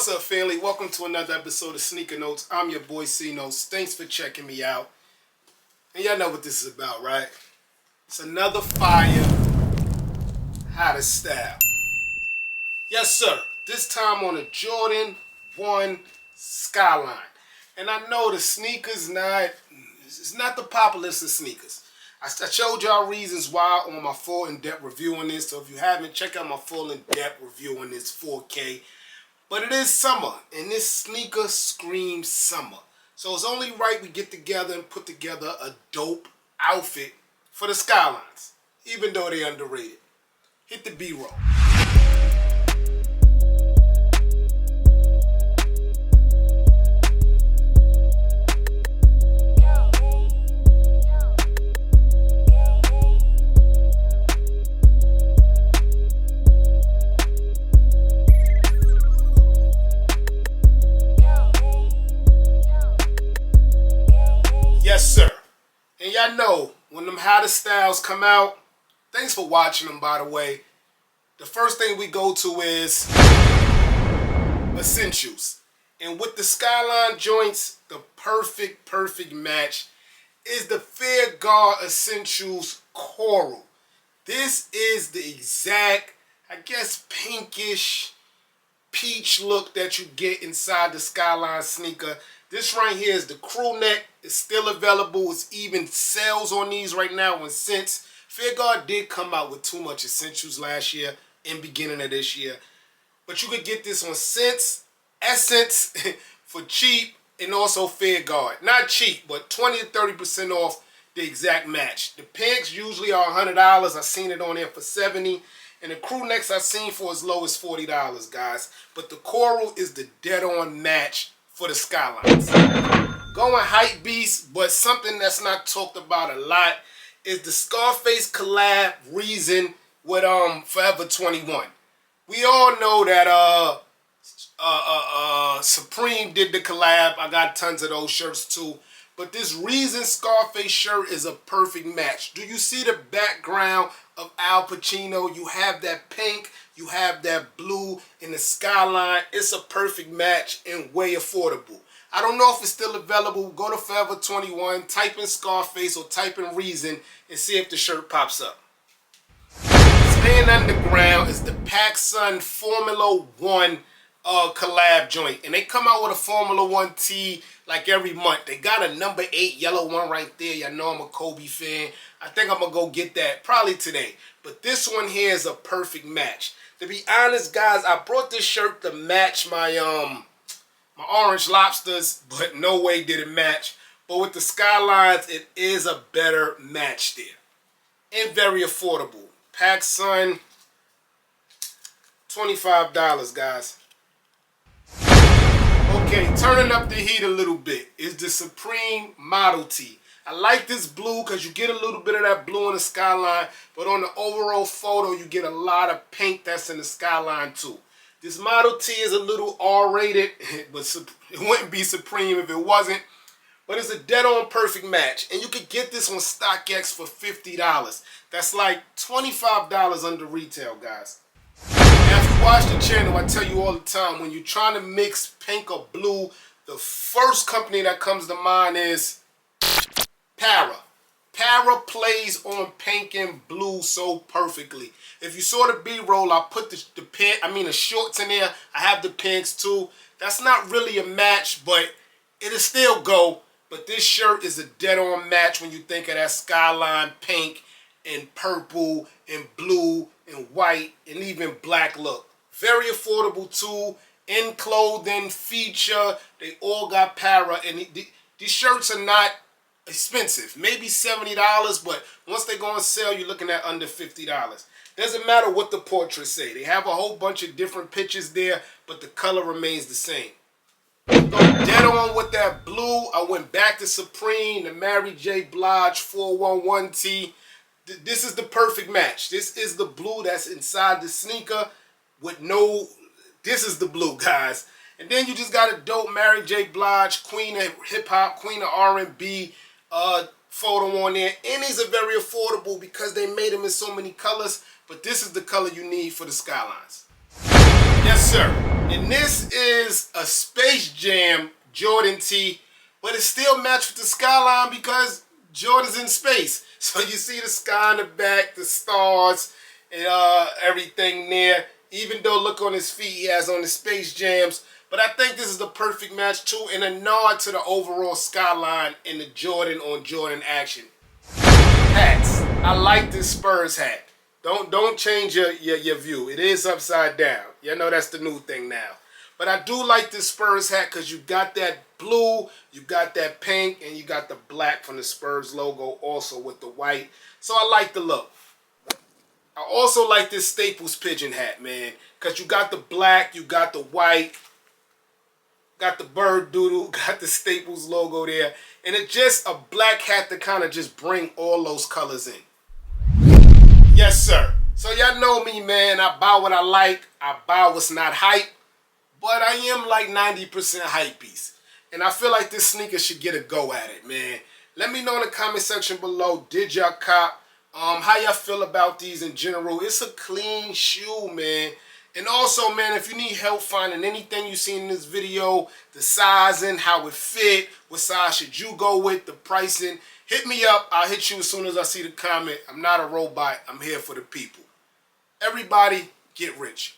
What's up, family? Welcome to another episode of Sneaker Notes. I'm your boy C Notes. Thanks for checking me out. And y'all know what this is about, right? It's another fire, hottest style. Yes, sir. This time on a Jordan 1 Skyline. And I know the sneakers it's not the popularest of sneakers. I showed y'all reasons why on my full in-depth review on this. So if you haven't, check out my full in-depth review on this 4K. But it is summer, and this sneaker screams summer. So it's only right we get together and put together a dope outfit for the Skylines, even though they're underrated. Hit the B-roll. Yes, sir. And y'all know, when them hottest styles come out, thanks for watching them, by the way. The first thing we go to is essentials. And with the Skyline joints, the perfect match is the Fair Guard Essentials Coral. This is the exact, I guess, pinkish peach look that you get inside the Skyline sneaker. This right here is the crew neck. It's still available. It's even sales on these right now. And since Fair Guard did come out with too much essentials last year and beginning of this year, but you could get this on Sense, Essence for cheap, and also Fair Guard. Not cheap, but 20 to 30% off the exact match. The pinks usually are $100. I've seen it on there for $70. And the crew necks I've seen for as low as $40, guys. But the coral is the dead-on match for the Skylines. Going hype beast, but something that's not talked about a lot is the Scarface collab Reason with Forever 21. We all know that Supreme did the collab. I got tons of those shirts too. But this Reason Scarface shirt is a perfect match. Do you see the background of Al Pacino? You have that pink, you have that blue in the Skyline. It's a perfect match and way affordable. I don't know if it's still available. Go to Forever 21, type in Scarface or type in Reason and see if the shirt pops up. Staying underground is the PacSun Formula 1 collab joint. And they come out with a Formula 1 tee like every month. They got a number 8 yellow one right there. Y'all know I'm a Kobe fan. I think I'm going to go get that probably today. But this one here is a perfect match. To be honest, guys, I brought this shirt to match my my Orange Lobsters, but no way did it match. But with the Skylines, it is a better match there. And very affordable. PacSun, $25, guys. Okay, turning up the heat a little bit is the Supreme Model T. I like this blue because you get a little bit of that blue in the Skyline, but on the overall photo, you get a lot of pink that's in the Skyline too. This Model T is a little R-rated, but it wouldn't be Supreme if it wasn't. But it's a dead-on perfect match. And you could get this on StockX for $50. That's like $25 under retail, guys. Now, if you watch the channel, I tell you all the time, when you're trying to mix pink or blue, the first company that comes to mind is Para. Para plays on pink and blue so perfectly. If you saw the B-roll, I put the shorts in there. I have the pinks too. That's not really a match, but it'll still go. But this shirt is a dead-on match when you think of that Skyline pink and purple and blue and white and even black look. Very affordable too. In clothing, feature, they all got Para. And these shirts are not expensive. Maybe $70, but once they go on sale, you're looking at under $50. Doesn't matter what the portraits say. They have a whole bunch of different pictures there, but the color remains the same. Go dead on with that blue. I went back to Supreme, the Mary J. Blige 411 tee. This is the perfect match. This is the blue that's inside the sneaker with no... This is the blue, guys. And then you just got a dope Mary J. Blige, Queen of Hip-Hop, Queen of R&B photo on there. And these are very affordable because they made them in so many colors. But this is the color you need for the Skylines. Yes, sir. And this is a Space Jam Jordan tee, but it still matched with the Skyline because Jordan's in space. So you see the sky in the back, the stars, and everything there. Even though look on his feet, he has on the Space Jams. But I think this is the perfect match too, and a nod to the overall Skyline and the Jordan on Jordan action. Hats. I like this Spurs hat. Don't change your view. It is upside down. You know that's the new thing now. But I do like this Spurs hat because you got that blue, you got that pink, and you got the black from the Spurs logo also with the white. So I like the look. I also like this Staples pigeon hat, man, because you got the black, you got the white, got the bird doodle, got the Staples logo there, and it's just a black hat to kind of just bring all those colors in. Yes, sir. So y'all know me, man. I buy what I like. I buy what's not hype, but I am like 90% hype beast. And I feel like this sneaker should get a go at it, man. Let me know in the comment section below, did y'all cop? How y'all feel about these in general? It's a clean shoe, man. And also, man, if you need help finding anything you see in this video, the sizing, how it fit, what size should you go with, the pricing, hit me up. I'll hit you as soon as I see the comment. I'm not a robot. I'm here for the people. Everybody, get rich.